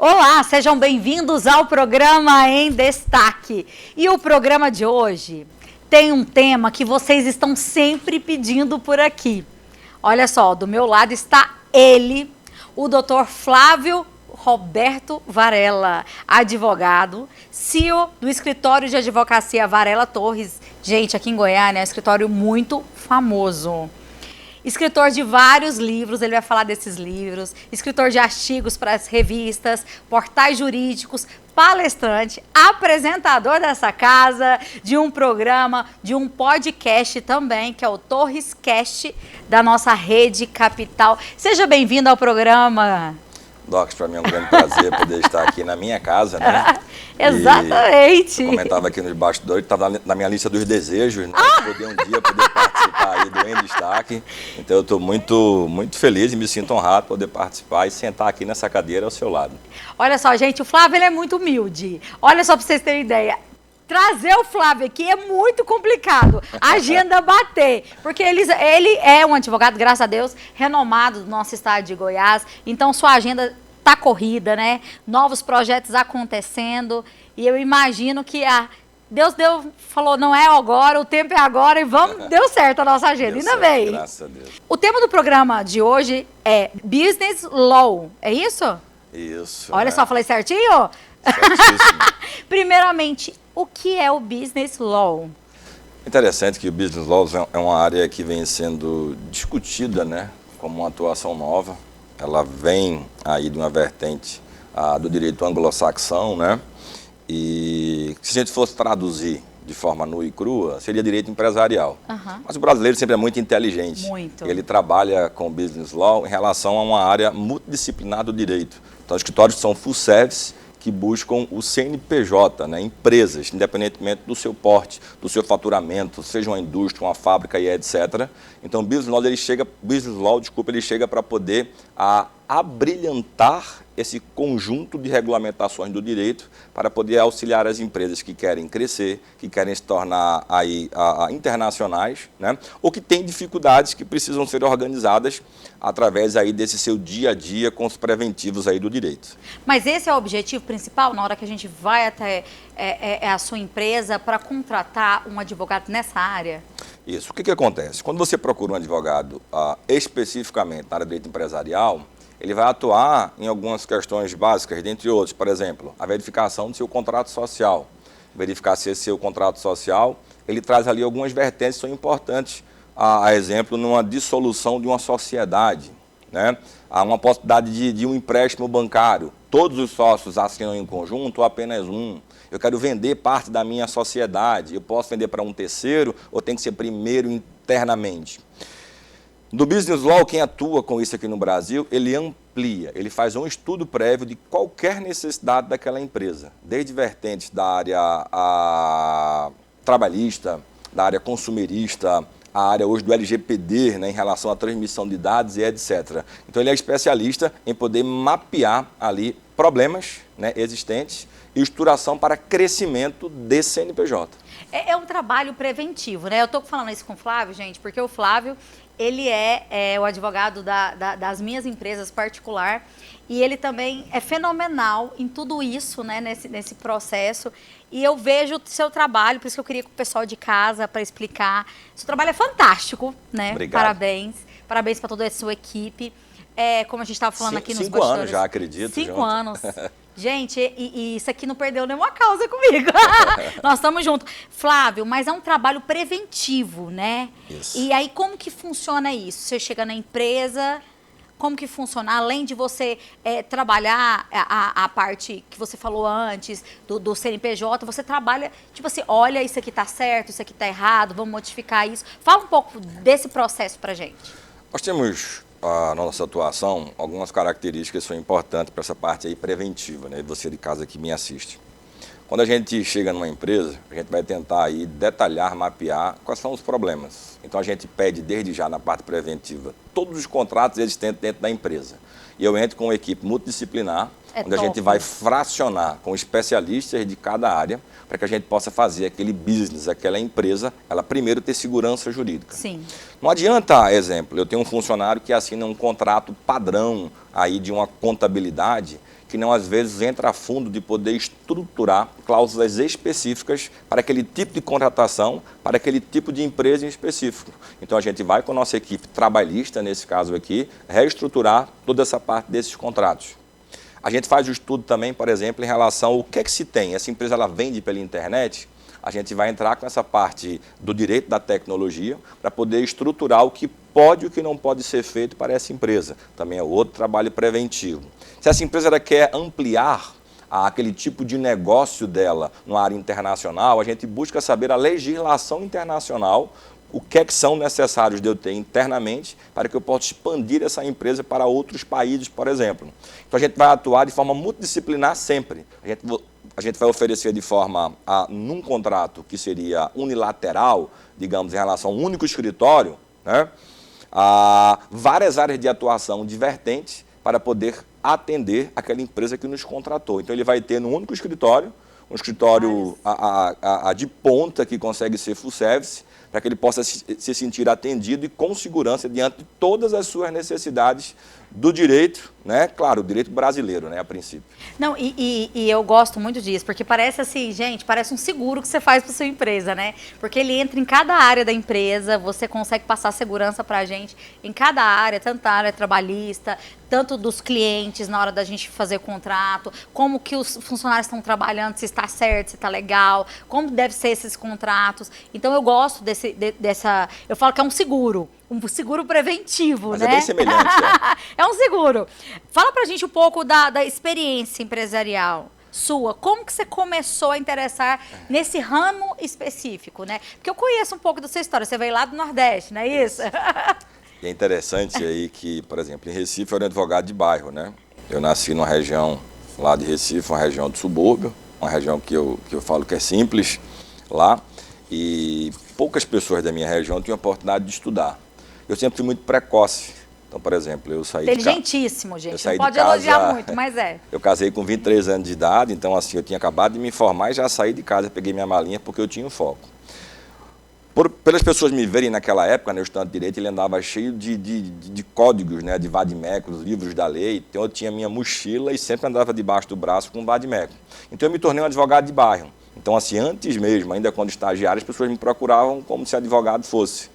Olá, sejam bem-vindos ao programa Em Destaque. E o programa de hoje tem um tema que vocês estão sempre pedindo por aqui. Olha só, do meu lado está ele, o Dr. Flávio Roberto Varela, advogado, CEO do escritório de advocacia Varela Torres. Gente, aqui em Goiânia é um escritório muito famoso. Escritor de vários livros, ele vai falar desses livros, escritor de artigos para as revistas, portais jurídicos, palestrante, apresentador dessa casa, de um programa, de um podcast também, que é o Torres Cast, da nossa Rede Capital. Seja bem-vindo ao programa. Docs, para mim é um grande prazer poder estar aqui na minha casa, né? Exatamente. Eu comentava aqui nos bastidores, estava na minha lista dos desejos, né? Poder um dia participar aí do Em Destaque. Então eu estou muito feliz e me sinto honrado poder participar e sentar aqui nessa cadeira ao seu lado. Olha só, gente, o Flávio ele é muito humilde. Olha só para vocês terem ideia. Trazer o Flávio aqui é muito complicado, a agenda bater, porque ele é um advogado, graças a Deus, renomado do nosso estado de Goiás, então sua agenda tá corrida, né? Novos projetos acontecendo, e eu imagino que Deus falou, não é agora, o tempo é agora, e deu certo a nossa agenda, ainda bem. Graças a Deus. O tema do programa de hoje é Business Law, é isso? Isso. Olha só, falei certinho? Certíssimo. Primeiramente, o que é o Business Law? Interessante que o Business Law é uma área que vem sendo discutida, né, como uma atuação nova. Ela vem aí de uma vertente do direito anglo-saxão, né? E se a gente fosse traduzir de forma nua e crua, seria direito empresarial. Mas o brasileiro sempre é muito inteligente. Muito. Ele trabalha com Business Law em relação a uma área multidisciplinar do direito. Então, os escritórios são full service, que buscam o CNPJ, né, empresas, independentemente do seu porte, do seu faturamento, seja uma indústria, uma fábrica e etc. Então, o Business Law, ele chega para poder abrilhantar esse conjunto de regulamentações do direito para poder auxiliar as empresas que querem crescer, que querem se tornar aí, internacionais, né? Ou que têm dificuldades que precisam ser organizadas através aí desse seu dia a dia com os preventivos aí do direito. Mas esse é o objetivo principal na hora que a gente vai até a sua empresa para contratar um advogado nessa área? Isso. O que acontece? Quando você procura um advogado especificamente na área de direito empresarial, ele vai atuar em algumas questões básicas, dentre outros, por exemplo, a verificação do seu contrato social. Verificar se esse seu contrato social, ele traz ali algumas vertentes que são importantes, a exemplo, numa dissolução de uma sociedade, né? Há uma possibilidade de um empréstimo bancário. Todos os sócios assinam em conjunto ou apenas um? Eu quero vender parte da minha sociedade, eu posso vender para um terceiro ou tem que ser primeiro internamente? No Business Law, quem atua com isso aqui no Brasil, ele amplia, ele faz um estudo prévio de qualquer necessidade daquela empresa, desde vertentes da área trabalhista, da área consumerista, a área hoje do LGPD, né, em relação à transmissão de dados e etc. Então ele é especialista em poder mapear ali problemas, né, existentes e estruturação para crescimento desse CNPJ. É um trabalho preventivo, né? Eu estou falando isso com o Flávio, gente, porque o Flávio, ele é o advogado das minhas empresas particular e ele também é fenomenal em tudo isso, né, nesse processo. E eu vejo o seu trabalho, por isso que eu queria com o pessoal de casa para explicar. Seu trabalho é fantástico, né? Obrigado. Parabéns. Parabéns para toda a sua equipe. Como a gente estava falando aqui nos 5 anos já, acredito. 5 anos. Gente, e isso aqui não perdeu nenhuma causa comigo. Nós estamos juntos. Flávio, mas é um trabalho preventivo, né? Isso. E aí, como que funciona isso? Você chega na empresa, como que funciona? Além de você trabalhar a parte que você falou antes, do CNPJ, você trabalha, tipo assim, olha, isso aqui tá certo, isso aqui tá errado, vamos modificar isso. Fala um pouco desse processo pra gente. Nós temos na nossa atuação algumas características que são importantes para essa parte aí preventiva, né? Você de casa que me assiste. Quando a gente chega numa empresa, a gente vai tentar aí detalhar, mapear quais são os problemas. Então a gente pede desde já na parte preventiva todos os contratos existentes dentro da empresa. E eu entro com uma equipe multidisciplinar onde a gente vai fracionar com especialistas de cada área para que a gente possa fazer aquele business, aquela empresa, ela primeiro ter segurança jurídica. Sim. Não adianta, exemplo, eu tenho um funcionário que assina um contrato padrão aí de uma contabilidade que não às vezes entra a fundo de poder estruturar cláusulas específicas para aquele tipo de contratação, para aquele tipo de empresa em específico. Então a gente vai com a nossa equipe trabalhista, nesse caso aqui, reestruturar toda essa parte desses contratos. A gente faz o estudo também, por exemplo, em relação ao que é que se tem. Essa empresa ela vende pela internet, a gente vai entrar com essa parte do direito da tecnologia para poder estruturar o que pode e o que não pode ser feito para essa empresa. Também é outro trabalho preventivo. Se essa empresa ela quer ampliar aquele tipo de negócio dela na área internacional, a gente busca saber a legislação internacional, o que é que são necessários de eu ter internamente para que eu possa expandir essa empresa para outros países, por exemplo. Então a gente vai atuar de forma multidisciplinar sempre. A gente vai oferecer de forma, num contrato que seria unilateral, digamos, em relação a um único escritório, né, várias áreas de atuação divergentes para poder atender aquela empresa que nos contratou. Então ele vai ter num único escritório, um escritório de ponta que consegue ser full service, para que ele possa se sentir atendido e com segurança diante de todas as suas necessidades do direito, né? Claro, o direito brasileiro, né, a princípio. Não, e eu gosto muito disso, porque parece assim, gente, parece um seguro que você faz para sua empresa, né? Porque ele entra em cada área da empresa, você consegue passar segurança para a gente em cada área, tanto da área trabalhista, tanto dos clientes na hora da gente fazer o contrato, como que os funcionários estão trabalhando, se está certo, se está legal, como deve ser esses contratos. Então eu gosto dessa, eu falo que é um seguro preventivo, mas né? É bem semelhante. É um seguro. Fala pra gente um pouco da experiência empresarial sua. Como que você começou a interessar nesse ramo específico, né? Porque eu conheço um pouco da sua história. Você veio lá do Nordeste, não é isso? E é interessante aí que, por exemplo, em Recife eu era advogado de bairro, né? Eu nasci numa região lá de Recife, uma região do subúrbio, uma região que eu falo que é simples lá, e poucas pessoas da minha região tinham a oportunidade de estudar. Eu sempre fui muito precoce. Então, por exemplo, eu saí Inteligentíssimo, gente. Não pode casa, elogiar muito, mas é. Eu casei com 23 anos de idade, então assim, eu tinha acabado de me formar e já saí de casa, peguei minha malinha porque eu tinha um foco. Pelas pessoas me verem naquela época, né, o estudante de direito, ele andava cheio de códigos, né, de vademecum, livros da lei. Então eu tinha minha mochila e sempre andava debaixo do braço com um vademecum. Então eu me tornei um advogado de bairro. Então assim, antes mesmo, ainda quando estagiário, as pessoas me procuravam como se advogado fosse.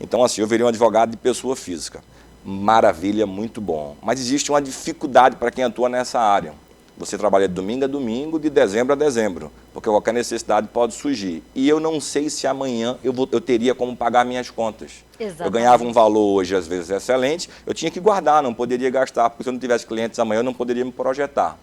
Então assim, eu virei um advogado de pessoa física. Maravilha, muito bom. Mas existe uma dificuldade para quem atua nessa área. Você trabalha de domingo a domingo, de dezembro a dezembro, porque qualquer necessidade pode surgir. E eu não sei se amanhã eu teria como pagar minhas contas. Exatamente. Eu ganhava um valor hoje, às vezes, excelente, eu tinha que guardar, não poderia gastar, porque se eu não tivesse clientes amanhã, eu não poderia me projetar.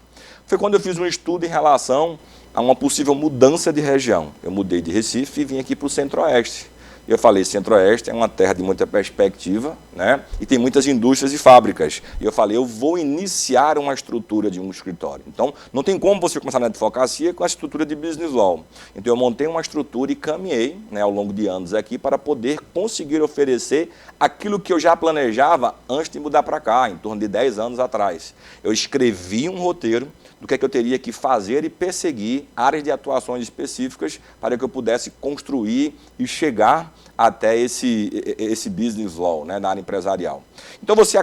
Foi quando eu fiz um estudo em relação a uma possível mudança de região. Eu mudei de Recife e vim aqui para o Centro-Oeste. Eu falei, Centro-Oeste é uma terra de muita perspectiva, né? E tem muitas indústrias e fábricas. E eu falei, eu vou iniciar uma estrutura de um escritório. Então, não tem como você começar na advocacia com a estrutura de business law. Então, eu montei uma estrutura e caminhei, né, ao longo de anos aqui para poder conseguir oferecer aquilo que eu já planejava antes de mudar para cá, em torno de 10 anos atrás. Eu escrevi um roteiro do que é que eu teria que fazer e perseguir áreas de atuações específicas para que eu pudesse construir e chegar até esse business law, né, na área empresarial. Então você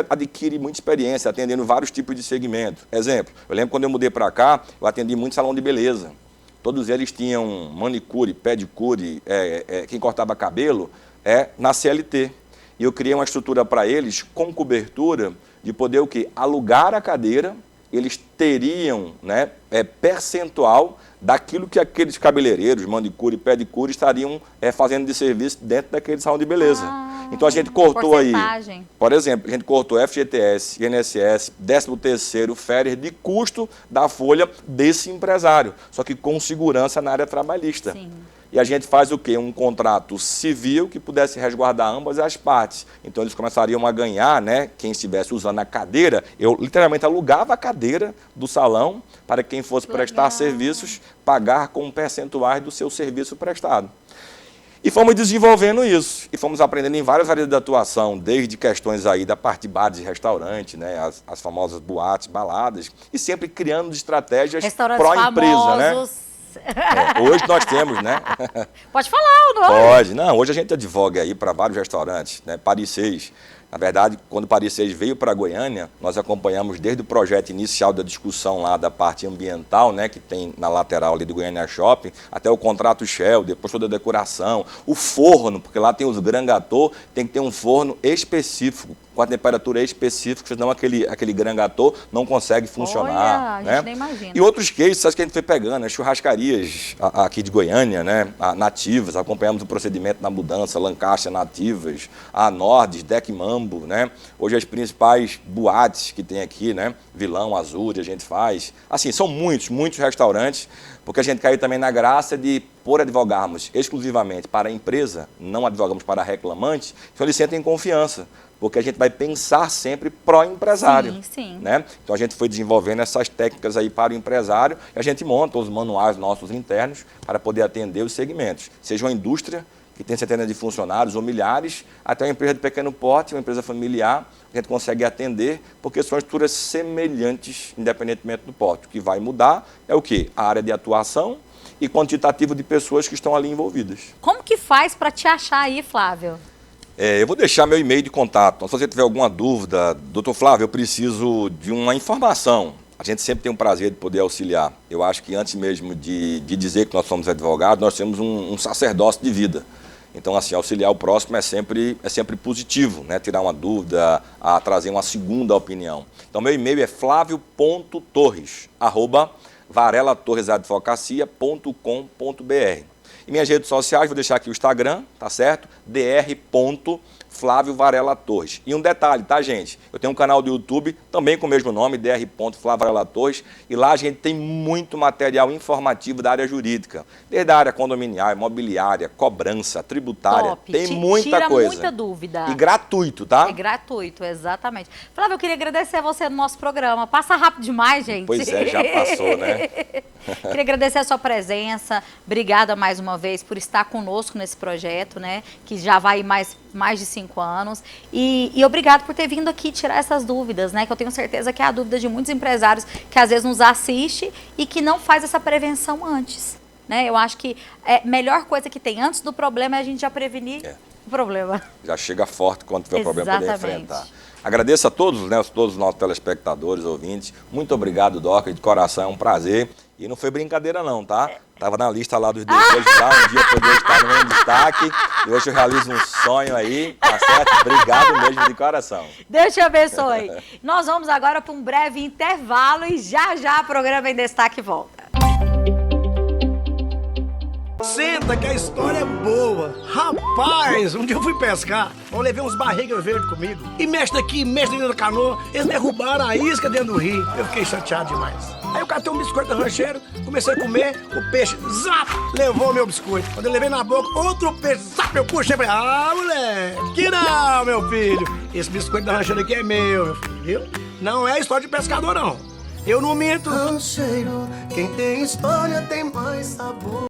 adquire muita experiência atendendo vários tipos de segmentos. Exemplo, eu lembro quando eu mudei para cá, eu atendi muito salão de beleza. Todos eles tinham manicure, pedicure, quem cortava cabelo, na CLT. E eu criei uma estrutura para eles com cobertura de poder o quê? Alugar a cadeira. Eles teriam, né, percentual daquilo que aqueles cabeleireiros, manicure e pedicure estariam fazendo de serviço dentro daquele salão de beleza. Então a gente cortou aí, por exemplo, a gente cortou FGTS, INSS, 13º, férias de custo da folha desse empresário, só que com segurança na área trabalhista. Sim. E a gente faz o quê? Um contrato civil que pudesse resguardar ambas as partes. Então eles começariam a ganhar, né? Quem estivesse usando a cadeira, eu literalmente alugava a cadeira do salão para quem fosse prestar serviços, pagar com percentuais do seu serviço prestado. E fomos desenvolvendo isso, e fomos aprendendo em várias áreas de atuação, desde questões aí da parte de bares e restaurantes, né, as famosas boates, baladas, e sempre criando estratégias pró-empresa, né? Hoje nós temos, né? Pode falar o nome. Pode. Não, hoje a gente advoga aí para vários restaurantes, né? Paris 6. Na verdade, quando o Paris 6 veio para Goiânia, nós acompanhamos desde o projeto inicial da discussão lá da parte ambiental, né, que tem na lateral ali do Goiânia Shopping, até o contrato Shell, depois toda a decoração, o forno, porque lá tem os Grand Gâteaux, tem que ter um forno específico, com a temperatura específica, senão aquele Grand Gâteau não consegue funcionar. Olha, a gente nem imagina. E outros cases que a gente foi pegando, as churrascarias aqui de Goiânia, né, nativas, acompanhamos o procedimento na mudança, Lancaster nativas, a Nordes, Deck Mambo, né? Hoje as principais boates que tem aqui, né, Vilão, Azul, a gente faz. Assim, são muitos restaurantes, porque a gente caiu também na graça de, por advogarmos exclusivamente para a empresa, não advogamos para reclamante, então eles sentem confiança, porque a gente vai pensar sempre pró-empresário. Sim. Né? Então a gente foi desenvolvendo essas técnicas aí para o empresário e a gente monta os manuais nossos internos para poder atender os segmentos, seja uma indústria que tem centenas de funcionários ou milhares, até uma empresa de pequeno porte, uma empresa familiar, a gente consegue atender, porque são estruturas semelhantes, independentemente do porte. O que vai mudar é o quê? A área de atuação e quantitativo de pessoas que estão ali envolvidas. Como que faz para te achar aí, Flávio? Eu vou deixar meu e-mail de contato. Então, se você tiver alguma dúvida, doutor Flávio, eu preciso de uma informação. A gente sempre tem um prazer de poder auxiliar. Eu acho que antes mesmo de dizer que nós somos advogados, nós temos um sacerdócio de vida. Então, assim, auxiliar o próximo é sempre positivo, né? Tirar uma dúvida, a trazer uma segunda opinião. Então, meu e-mail é flavio.torres@varelatorresadvocacia.com.br. E minhas redes sociais, vou deixar aqui o Instagram, tá certo? dr.Flávio Varela Torres. E um detalhe, tá, gente? Eu tenho um canal do YouTube, também com o mesmo nome, dr.Flávio Varela Torres, e lá a gente tem muito material informativo da área jurídica, desde a área condominial, imobiliária, cobrança, tributária, Top. tem muita coisa. Tira muita dúvida. E gratuito, tá? É gratuito, exatamente. Flávio, eu queria agradecer a você no nosso programa. Passa rápido demais, gente. Pois é, já passou, né? Queria agradecer a sua presença. Obrigada mais uma vez por estar conosco nesse projeto, né? Que já vai mais de 5 anos. E obrigado por ter vindo aqui tirar essas dúvidas, né? Que eu tenho certeza que é a dúvida de muitos empresários que às vezes nos assiste e que não faz essa prevenção antes, né? Eu acho que a melhor coisa que tem antes do problema é a gente já prevenir o problema. Já chega forte quando tiver o problema para poder enfrentar. Agradeço a todos, né, todos os nossos telespectadores, ouvintes. Muito obrigado, Doca, de coração, é um prazer. E não foi brincadeira não, tá? Tava na lista lá dos desejos lá, um dia eu poderia estar no meu destaque. E hoje eu realizo um sonho aí, tá certo? Obrigado mesmo de coração. Deus te abençoe. Nós vamos agora para um breve intervalo e já o programa em destaque volta. Senta que a história é boa. Rapaz, um dia eu fui pescar, eu levei uns barrigas verdes comigo. E mexe daqui, mexe dentro da canoa, eles derrubaram a isca dentro do rio. Eu fiquei chateado demais. Aí eu catei um biscoito da rancheira, comecei a comer, o peixe, zap, levou meu biscoito. Quando eu levei na boca, outro peixe, zap, eu puxei e falei, moleque, que não, meu filho. Esse biscoito da rancheira aqui é meu filho, viu? Não é história de pescador, não. Eu não minto. Rancheiro, quem tem história tem mais sabor.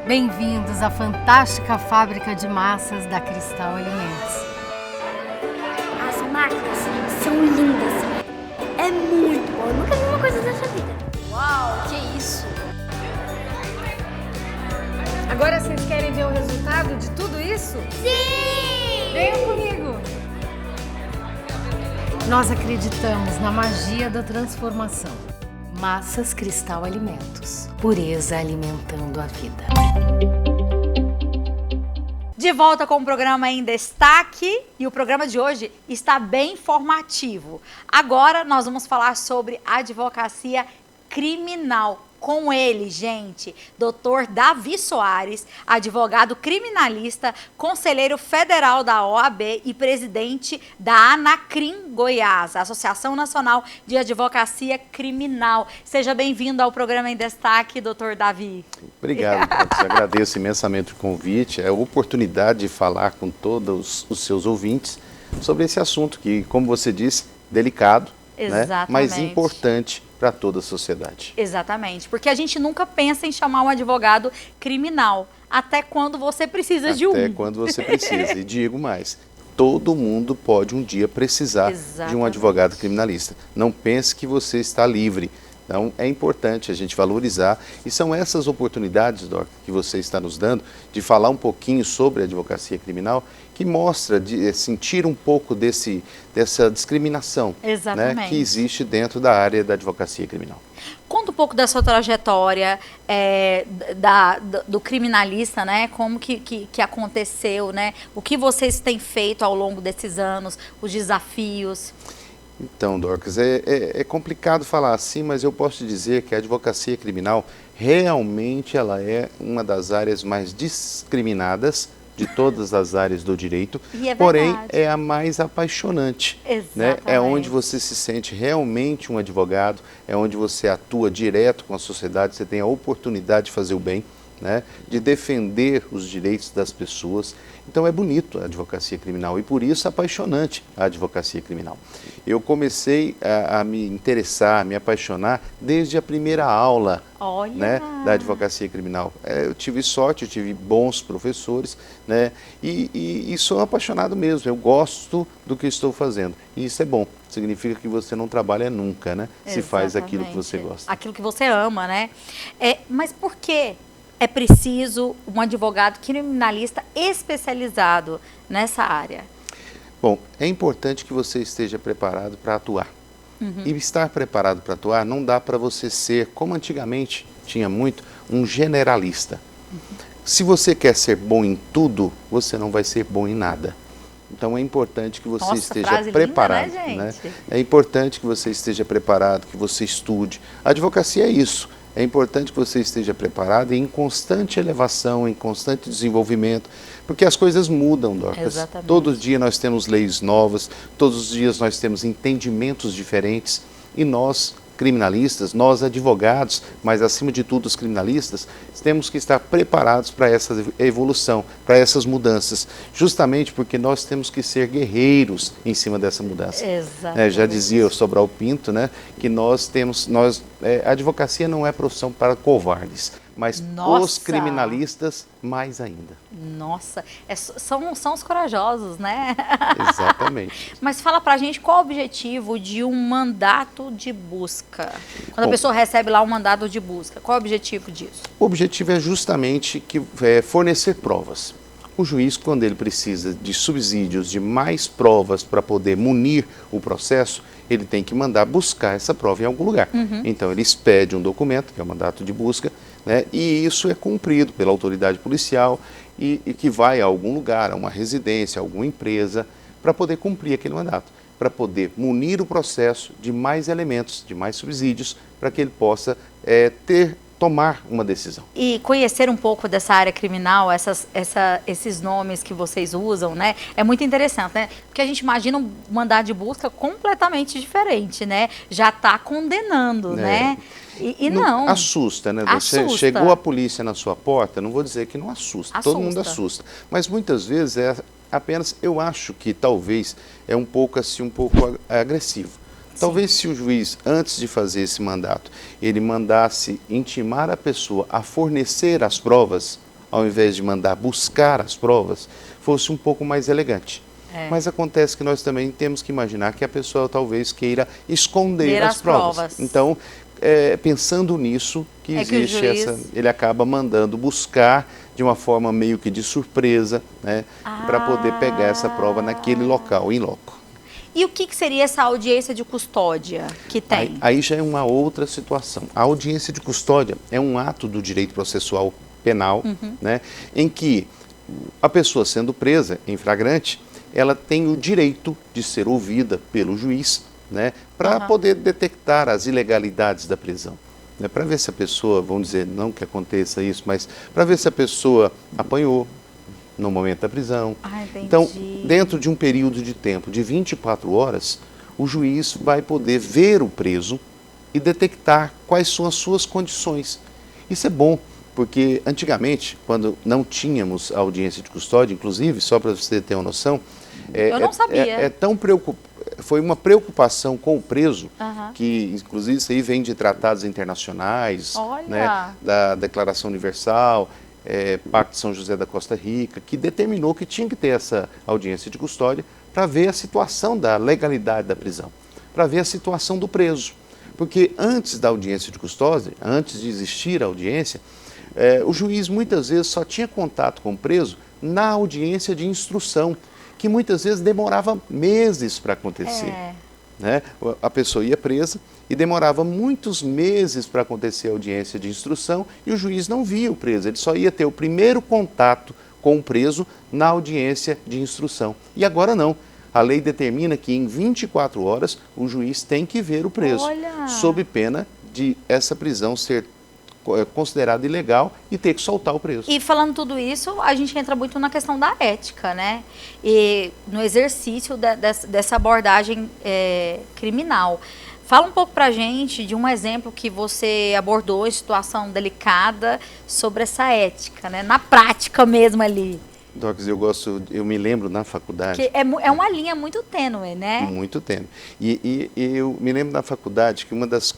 Bem-vindos à fantástica fábrica de massas da Cristal Alimentos. As máquinas são lindas. É muito bom. Eu nunca vi uma coisa dessa vida. Uau, que isso! Agora vocês querem ver o resultado de tudo isso? Sim! Venham comigo! Nós acreditamos na magia da transformação. Massas Cristal Alimentos. Pureza alimentando a vida. De volta com o programa em destaque e o programa de hoje está bem informativo. Agora nós vamos falar sobre advocacia criminal. Com ele, gente, Dr. Davi Soares, advogado criminalista, conselheiro federal da OAB e presidente da ANACRIM Goiás, Associação Nacional de Advocacia Criminal. Seja bem-vindo ao programa em Destaque, Dr. Davi. Obrigado, Marcos. Agradeço imensamente o convite, a oportunidade de falar com todos os seus ouvintes sobre esse assunto que, como você disse, delicado, né, mas importante para toda a sociedade. Exatamente, porque a gente nunca pensa em chamar um advogado criminal, até quando você precisa de um. Até quando você precisa, e digo mais, todo mundo pode um dia precisar de um advogado criminalista. Não pense que você está livre. Então, é importante a gente valorizar, e são essas oportunidades, Doc, que você está nos dando, de falar um pouquinho sobre a advocacia criminal, que mostra, de sentir um pouco dessa discriminação, né, que existe dentro da área da advocacia criminal. Conta um pouco da sua trajetória do criminalista, né? Como que aconteceu, né? O que vocês têm feito ao longo desses anos, os desafios. Então, Dorcas, é complicado falar assim, mas eu posso te dizer que a advocacia criminal realmente ela é uma das áreas mais discriminadas de todas as áreas do direito, porém é a mais apaixonante, né? É onde você se sente realmente um advogado, é onde você atua direto com a sociedade, você tem a oportunidade de fazer o bem, né? De defender os direitos das pessoas. Então é bonito a advocacia criminal e por isso é apaixonante a advocacia criminal. Eu comecei a me interessar, a me apaixonar desde a primeira aula, né, da advocacia criminal. Eu tive sorte, eu tive bons professores, né, e sou apaixonado mesmo, eu gosto do que estou fazendo. E isso é bom, significa que você não trabalha nunca, né, se faz aquilo que você gosta. Aquilo que você ama, né? Mas por quê? É preciso um advogado criminalista especializado nessa área? Bom, é importante que você esteja preparado para atuar. E estar preparado para atuar não dá para você ser, como antigamente tinha muito, um generalista. Se você quer ser bom em tudo, você não vai ser bom em nada. Então é importante que você esteja preparado. Linda, né, gente? É importante que você esteja preparado, que você estude. A advocacia é isso. É importante que você esteja preparado e em constante elevação, em constante desenvolvimento, porque as coisas mudam, Dorcas. Todo dia nós temos leis novas, todos os dias nós temos entendimentos diferentes e nós, criminalistas, nós advogados, mas acima de tudo os criminalistas, temos que estar preparados para essa evolução, para essas mudanças, justamente porque nós temos que ser guerreiros em cima dessa mudança. Já dizia o Sobral Pinto, né, que a advocacia não é profissão para covardes, mas os criminalistas mais ainda. Nossa, são os corajosos, né? Exatamente. Mas fala pra gente qual o objetivo de um mandato de busca. Quando a pessoa recebe lá um mandato de busca, qual é o objetivo disso? O objetivo é justamente fornecer provas. O juiz, quando ele precisa de subsídios, de mais provas para poder munir o processo, ele tem que mandar buscar essa prova em algum lugar. Então, ele expede um documento, que é o mandato de busca, né, e isso é cumprido pela autoridade policial e que vai a algum lugar, a uma residência, a alguma empresa, para poder cumprir aquele mandato, para poder munir o processo de mais elementos, de mais subsídios, para que ele possa tomar uma decisão. E conhecer um pouco dessa área criminal, esses nomes que vocês usam, né? É muito interessante, né? Porque a gente imagina um mandado de busca completamente diferente, né? Já está condenando, né? E não. Assusta, né? Você chegou a polícia na sua porta, não vou dizer que não assusta. Todo mundo assusta. Mas muitas vezes eu acho que talvez é um pouco agressivo. Talvez se o juiz, antes de fazer esse mandato, ele mandasse intimar a pessoa a fornecer as provas, ao invés de mandar buscar as provas, fosse um pouco mais elegante. Mas acontece que nós também temos que imaginar que a pessoa talvez queira esconder as provas. Então, pensando nisso, que existe ele acaba mandando buscar de uma forma meio que de surpresa, né, para poder pegar essa prova naquele local, in loco. E o que seria essa audiência de custódia que tem? Aí já é uma outra situação. A audiência de custódia é um ato do direito processual penal, né, em que a pessoa sendo presa em flagrante, ela tem o direito de ser ouvida pelo juiz, né, para poder detectar as ilegalidades da prisão. né, para ver se a pessoa, vamos dizer, não que aconteça isso, mas para ver se a pessoa apanhou no momento da prisão. Entendi. Então, dentro de um período de tempo de 24 horas, o juiz vai poder ver o preso e detectar quais são as suas condições. Isso é bom, porque antigamente, quando não tínhamos a audiência de custódia, inclusive, só para você ter uma noção, eu não sabia. Foi uma preocupação com o preso, Aham. que inclusive isso aí vem de tratados internacionais, Olha. né, da Declaração Universal, Pacto de São José da Costa Rica, que determinou que tinha que ter essa audiência de custódia para ver a situação da legalidade da prisão, para ver a situação do preso. Porque antes da audiência de custódia, antes de existir a audiência, o juiz muitas vezes só tinha contato com o preso na audiência de instrução, que muitas vezes demorava meses para acontecer. Né? A pessoa ia presa e demorava muitos meses para acontecer a audiência de instrução e o juiz não via o preso, ele só ia ter o primeiro contato com o preso na audiência de instrução. E agora não. A lei determina que em 24 horas o juiz tem que ver o preso, Olha. sob pena de essa prisão ser considerada ilegal e ter que soltar o preso. E falando tudo isso, a gente entra muito na questão da ética, né? E no exercício dessa abordagem criminal. Fala um pouco pra gente de um exemplo que você abordou em situação delicada sobre essa ética, né? Na prática mesmo ali. Docs, eu me lembro na faculdade... Que é uma linha muito tênue, né? Muito tênue. E eu me lembro na faculdade que uma das...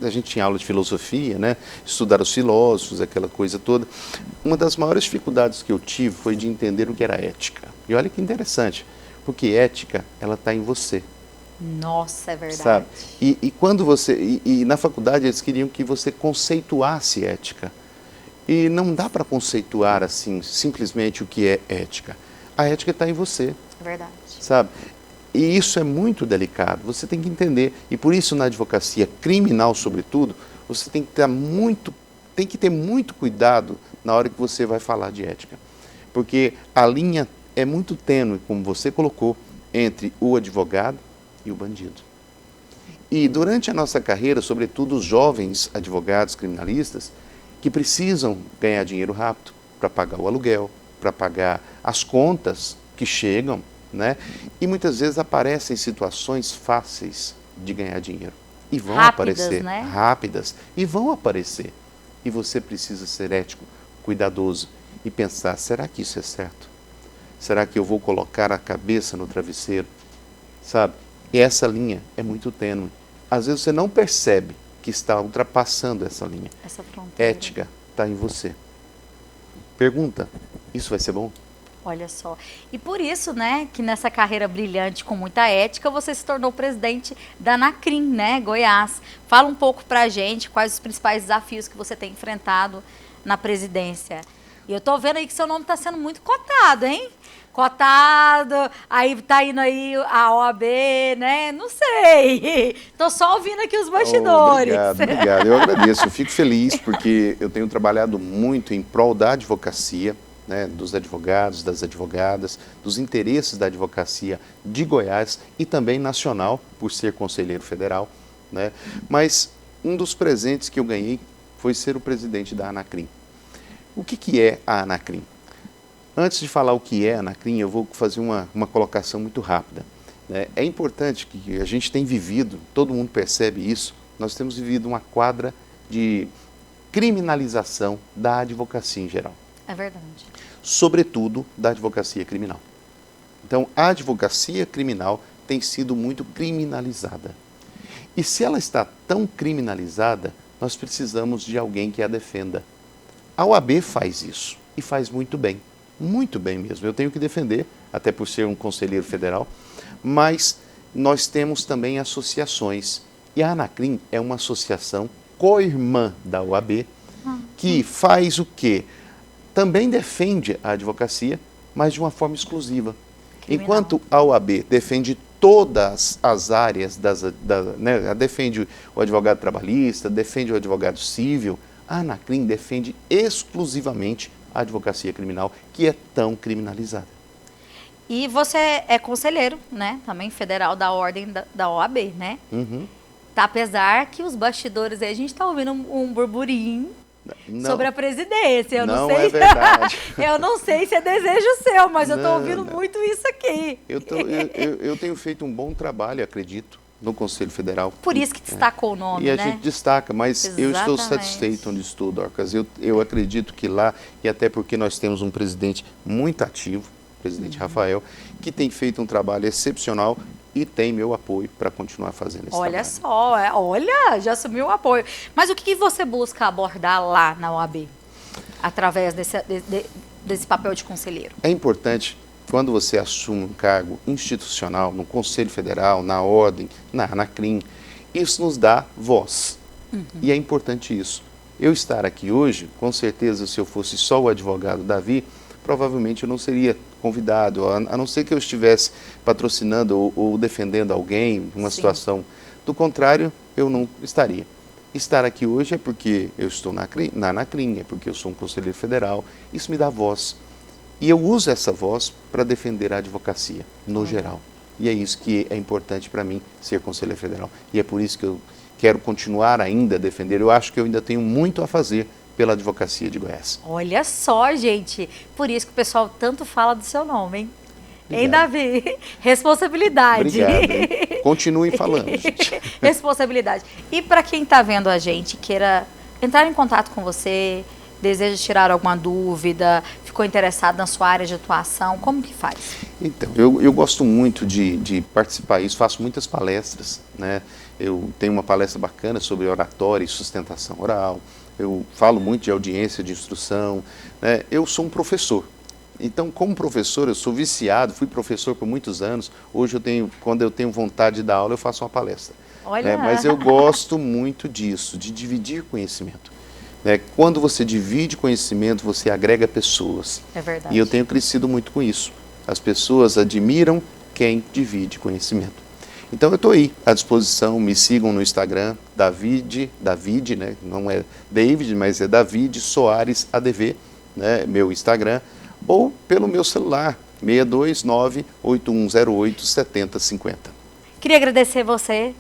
a gente tinha aula de filosofia, né? Estudar os filósofos, aquela coisa toda. Uma das maiores dificuldades que eu tive foi de entender o que era ética. E olha que interessante, porque ética, ela está em você. Nossa, é verdade. Sabe? E quando você... E na faculdade eles queriam que você conceituasse ética. E não dá para conceituar assim, simplesmente o que é ética. A ética está em você. É verdade. Sabe? E isso é muito delicado, você tem que entender. E por isso, na advocacia criminal, sobretudo, você tem que ter muito cuidado na hora que você vai falar de ética. Porque a linha é muito tênue, como você colocou, entre o advogado e o bandido. E durante a nossa carreira, sobretudo os jovens advogados criminalistas, que precisam ganhar dinheiro rápido para pagar o aluguel, para pagar as contas que chegam, né? E muitas vezes aparecem situações fáceis de ganhar dinheiro. E vão aparecer, né? Rápidas, e vão aparecer. E você precisa ser ético, cuidadoso e pensar, será que isso é certo? Será que eu vou colocar a cabeça no travesseiro? Sabe? E essa linha é muito tênue. Às vezes você não percebe que está ultrapassando essa linha. Essa fronteira. Ética está em você. Pergunta, isso vai ser bom? Olha só. E por isso, né, que nessa carreira brilhante com muita ética, você se tornou presidente da Anacrim, né, Goiás. Fala um pouco pra gente quais os principais desafios que você tem enfrentado na presidência. E eu tô vendo aí que seu nome está sendo muito cotado, hein? Cotado, aí tá indo aí a OAB, né? Não sei. Tô só ouvindo aqui os bastidores. Obrigado. Eu agradeço. Eu fico feliz porque eu tenho trabalhado muito em prol da advocacia, né, dos advogados, das advogadas, dos interesses da advocacia de Goiás e também nacional, por ser conselheiro federal, né? Mas um dos presentes que eu ganhei foi ser o presidente da Anacrim. O que é a Anacrim? Antes de falar o que é a Anacrim, eu vou fazer uma colocação muito rápida, né? É importante que a gente tem vivido, todo mundo percebe isso, nós temos vivido uma quadra de criminalização da advocacia em geral. É verdade. Sobretudo da advocacia criminal. Então, a advocacia criminal tem sido muito criminalizada. E se ela está tão criminalizada, nós precisamos de alguém que a defenda. A OAB faz isso e faz muito bem mesmo. Eu tenho que defender, até por ser um conselheiro federal, mas nós temos também associações. E a Anacrim é uma associação co-irmã da OAB que faz o quê? Também defende a advocacia, mas de uma forma exclusiva. Criminal. Enquanto a OAB defende todas as áreas, né, defende o advogado trabalhista, defende o advogado civil, a Anacrim defende exclusivamente a advocacia criminal, que é tão criminalizada. E você é conselheiro, né, também federal da ordem da OAB, né? Uhum. Tá, apesar que os bastidores aí, a gente tá ouvindo um burburinho sobre a presidência. Eu não sei é verdade. Eu não sei se é desejo seu, mas eu tô Não, ouvindo muito isso aqui. Eu tenho feito um bom trabalho, acredito, no Conselho Federal. Por isso que destacou o nome, E a né? gente destaca, mas eu estou Exatamente. satisfeito onde estou, Dorcas. Eu acredito que lá, e até porque nós temos um presidente muito ativo, o presidente Rafael, que tem feito um trabalho excepcional e tem meu apoio para continuar fazendo esse Olha trabalho. só, olha, já assumiu o apoio. Mas o que você busca abordar lá na OAB, através desse papel de conselheiro? É importante, quando você assume um cargo institucional, no Conselho Federal, na Ordem, na ANACRIM, isso nos dá voz. E é importante isso. Eu estar aqui hoje, com certeza, se eu fosse só o advogado Davi, provavelmente eu não seria convidado, a não ser que eu estivesse patrocinando ou defendendo alguém, uma Sim. situação. Do contrário, eu não estaria. Estar aqui hoje é porque eu estou na ANACRIM, é porque eu sou um conselheiro federal, isso me dá voz. E eu uso essa voz para defender a advocacia, no geral. E é isso que é importante para mim, ser conselheiro federal. E é por isso que eu quero continuar ainda a defender. Eu acho que eu ainda tenho muito a fazer pela advocacia de Goiás. Olha só, gente, por isso que o pessoal tanto fala do seu nome, hein? Hein, Obrigado. Davi? Responsabilidade. Obrigado, hein? Continuem falando, gente. Responsabilidade. E para quem está vendo a gente, queira entrar em contato com você, deseja tirar alguma dúvida, ficou interessado na sua área de atuação, como que faz? Então, eu gosto muito de participar disso, faço muitas palestras, né? Eu tenho uma palestra bacana sobre oratória e sustentação oral, eu falo muito de audiência de instrução, né? Eu sou um professor. Então, como professor, eu sou viciado, fui professor por muitos anos. Hoje, quando eu tenho vontade de dar aula, eu faço uma palestra. Olha. Mas eu gosto muito disso, de dividir conhecimento. Quando você divide conhecimento, você agrega pessoas. É verdade. E eu tenho crescido muito com isso. As pessoas admiram quem divide conhecimento. Então, eu estou aí à disposição, me sigam no Instagram, David, né? Não é David, mas é David Soares ADV, né? Meu Instagram, ou pelo meu celular, 629-8108-7050. Queria agradecer você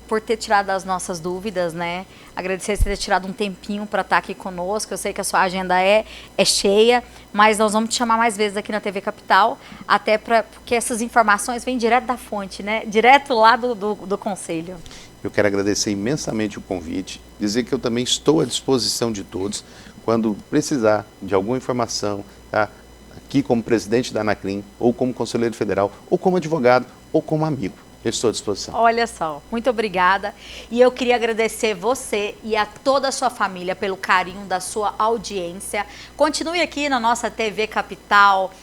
por ter tirado as nossas dúvidas, né? Agradecer você ter tirado um tempinho para estar aqui conosco. Eu sei que a sua agenda é cheia, mas nós vamos te chamar mais vezes aqui na TV Capital, até porque essas informações vêm direto da fonte, né? Direto lá do Conselho. Eu quero agradecer imensamente o convite, dizer que eu também estou à disposição de todos, quando precisar de alguma informação, tá? Aqui como presidente da ANACRIM, ou como conselheiro federal, ou como advogado, ou como amigo. Eu estou à disposição. Olha só, muito obrigada. E eu queria agradecer você e a toda a sua família pelo carinho da sua audiência. Continue aqui na nossa TV Capital,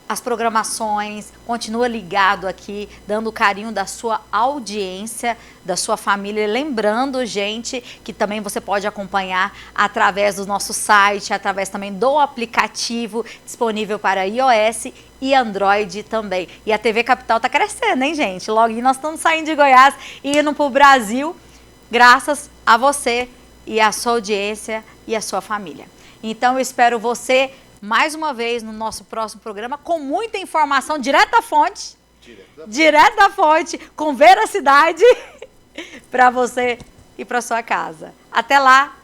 as programações, continua ligado aqui, dando o carinho da sua audiência, da sua família. Lembrando, gente, que também você pode acompanhar através do nosso site, através também do aplicativo disponível para iOS e Android também. E a TV Capital está crescendo, hein, gente? Logo nós estamos saindo de Goiás e indo para o Brasil, graças a você e a sua audiência e a sua família. Então, eu espero você mais uma vez no nosso próximo programa com muita informação direto da fonte, com veracidade para você e para sua casa. Até lá!